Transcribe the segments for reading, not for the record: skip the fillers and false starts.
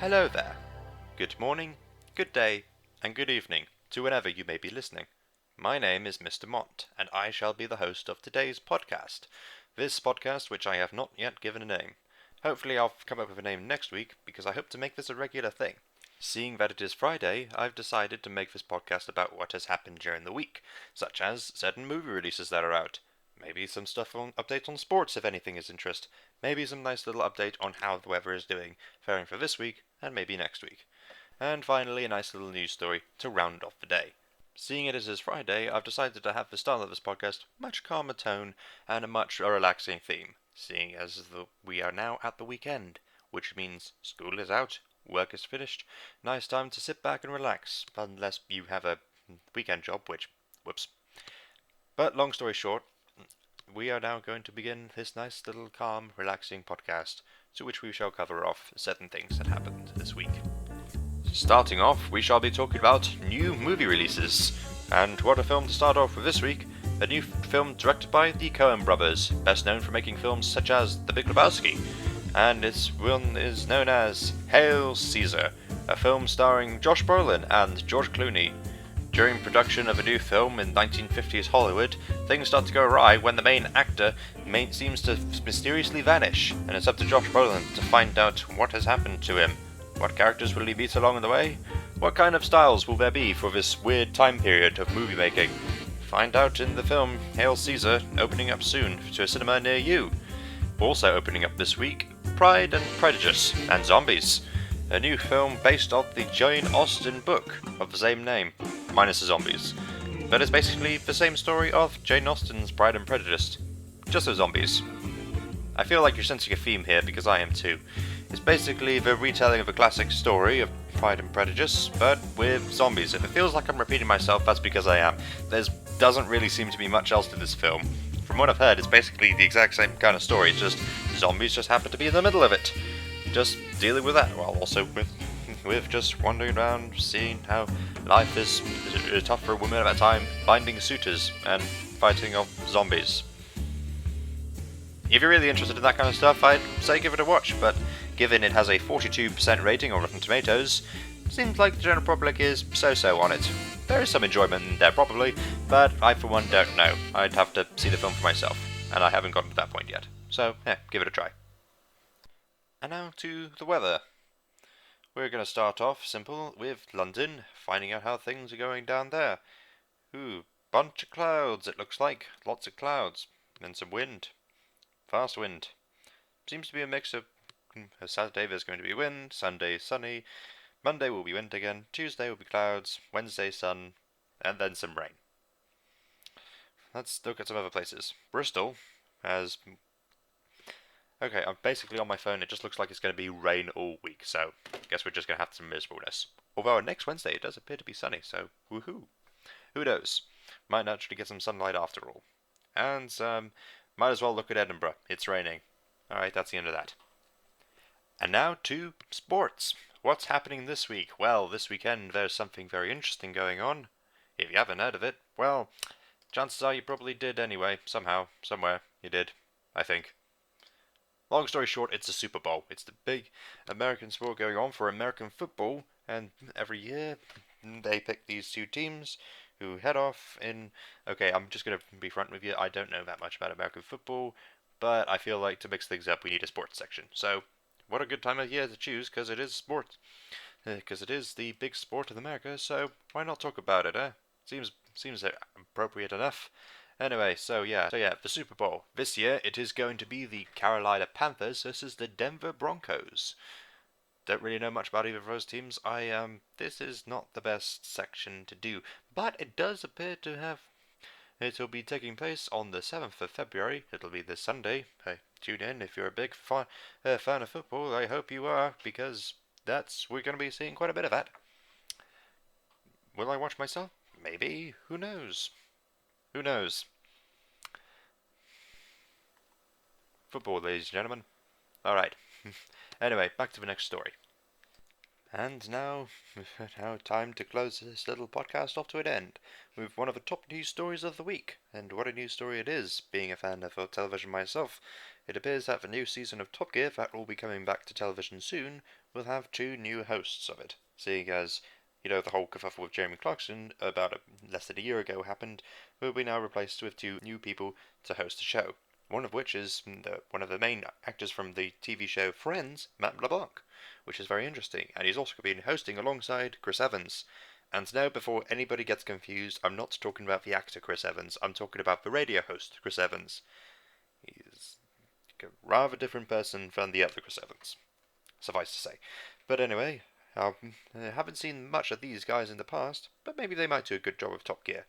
Hello there. Good morning, good day, and good evening to whenever you may be listening. My name is Mr. Mont, and I shall be the host of today's podcast. This podcast, which I have not yet given a name. Hopefully I'll come up with a name next week, because I hope to make this a regular thing. Seeing that it is Friday, I've decided to make this podcast about what has happened during the week, such as certain movie releases that are out. Maybe some stuff on updates on sports if anything is interest. Maybe some nice little update on how the weather is doing, faring for this week, and maybe next week. And finally, a nice little news story to round off the day. Seeing it as Friday, I've decided to have the style of this podcast much calmer tone and a much relaxing theme, seeing as we are now at the weekend, which means school is out, work is finished, nice time to sit back and relax, unless you have a weekend job, which, whoops. But long story short, we are now going to begin this nice little calm, relaxing podcast, to which we shall cover off certain things that happened this week. Starting off, we shall be talking about new movie releases, and what a film to start off with this week, a new film directed by the Coen brothers, best known for making films such as The Big Lebowski, and its one is known as Hail Caesar, a film starring Josh Brolin and George Clooney. During production of a new film in 1950s Hollywood, things start to go awry when the main actor seems to mysteriously vanish, and it's up to Josh Brolin to find out what has happened to him. What characters will he meet along the way? What kind of styles will there be for this weird time period of movie making? Find out in the film Hail Caesar, opening up soon to a cinema near you. Also opening up this week, Pride and Prejudice and Zombies, a new film based on the Jane Austen book of the same name, minus the zombies. But it's basically the same story of Jane Austen's Pride and Prejudice, just with zombies. I feel like you're sensing a theme here because I am too. It's basically the retelling of a classic story of Pride and Prejudice, but with zombies. If it feels like I'm repeating myself, that's because I am. There doesn't really seem to be much else to this film. From what I've heard, it's basically the exact same kind of story, it's just zombies just happen to be in the middle of it. Just dealing with that, while also with just wandering around, seeing how life is tough for a woman at that time, finding suitors, and fighting off zombies. If you're really interested in that kind of stuff, I'd say give it a watch, but given it has a 42% rating on Rotten Tomatoes, seems like the general public is so-so on it. There is some enjoyment in there probably, but I for one don't know. I'd have to see the film for myself, and I haven't gotten to that point yet. So, give it a try. And now to the weather. We're going to start off simple with London, finding out how things are going down there. Ooh, bunch of clouds it looks like, lots of clouds, and some wind. Fast wind. Seems to be a mix of Saturday there's going to be wind, Sunday sunny, Monday will be wind again, Tuesday will be clouds, Wednesday sun, and then some rain. Let's look at some other places. Bristol has... Okay, I'm basically on my phone, it just looks like it's going to be rain all week, so I guess we're just going to have some miserableness. Although next Wednesday it does appear to be sunny, so woohoo. Who knows? Might actually get some sunlight after all. And might as well look at Edinburgh. It's raining. Alright, that's the end of that. And now to sports. What's happening this week? Well, this weekend there's something very interesting going on. If you haven't heard of it, well, chances are you probably did anyway. Somehow, somewhere, you did. I think. Long story short, it's the Super Bowl. It's the big American sport going on for American football, and every year they pick these two teams who head off in... Okay, I'm just going to be front with you. I don't know that much about American football, but I feel like to mix things up we need a sports section. So, what a good time of year to choose, because it is sports. Because it is the big sport of America, so why not talk about it, eh? Seems appropriate enough. Anyway, so yeah, the Super Bowl. This year it is going to be the Carolina Panthers versus the Denver Broncos. Don't really know much about either of those teams. This is not the best section to do, but it does appear to have... It'll be taking place on the 7th of February. It'll be this Sunday. Hey, tune in if you're a big fan of football. I hope you are, because we're going to be seeing quite a bit of that. Will I watch myself? Maybe. Who knows? Who knows? Football, ladies and gentlemen. Alright. Anyway, back to the next story. And now time to close this little podcast off to an end with one of the top news stories of the week. And what a news story it is, being a fan of television myself. it appears that the new season of Top Gear that will be coming back to television soon will have 2 new hosts of it, seeing as, the whole kerfuffle with Jeremy Clarkson about less than a year ago happened, will be now replaced with 2 new people to host the show. One of which is one of the main actors from the TV show Friends, Matt LeBlanc, which is very interesting, and he's also been hosting alongside Chris Evans. And now, before anybody gets confused, I'm not talking about the actor Chris Evans, I'm talking about the radio host Chris Evans. He's a rather different person than the other Chris Evans, suffice to say. But anyway, I haven't seen much of these guys in the past, but maybe they might do a good job of Top Gear.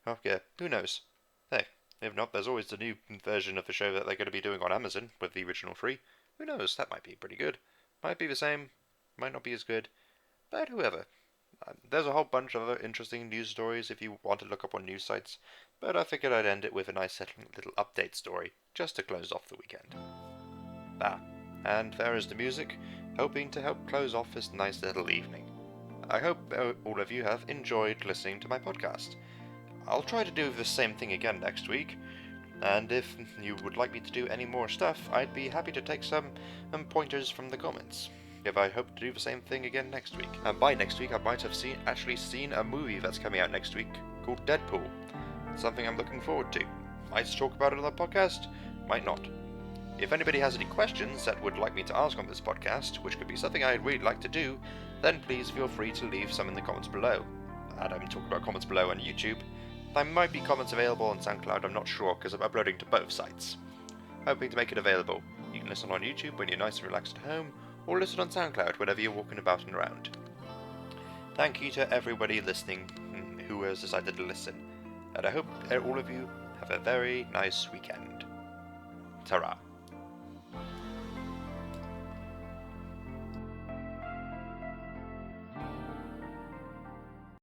Top Gear, who knows? Hey, if not, there's always the new version of the show that they're going to be doing on Amazon with the original 3. Who knows, that might be pretty good. Might be the same, might not be as good, but whoever. There's a whole bunch of other interesting news stories if you want to look up on news sites, but I figured I'd end it with a nice little update story, just to close off the weekend. And there is the music, hoping to help close off this nice little evening. I hope all of you have enjoyed listening to my podcast. I'll try to do the same thing again next week, and if you would like me to do any more stuff, I'd be happy to take some pointers from the comments. If I hope to do the same thing again next week. And by next week, I might have actually seen a movie that's coming out next week called Deadpool. Something I'm looking forward to. Might talk about it on the podcast, might not. If anybody has any questions that would like me to ask on this podcast, which could be something I'd really like to do, then please feel free to leave some in the comments below. I don't talk about comments below on YouTube. There might be comments available on SoundCloud, I'm not sure, because I'm uploading to both sites. Hoping to make it available. You can listen on YouTube when you're nice and relaxed at home, or listen on SoundCloud whenever you're walking about and around. Thank you to everybody listening who has decided to listen, and I hope all of you have a very nice weekend. Ta-ra.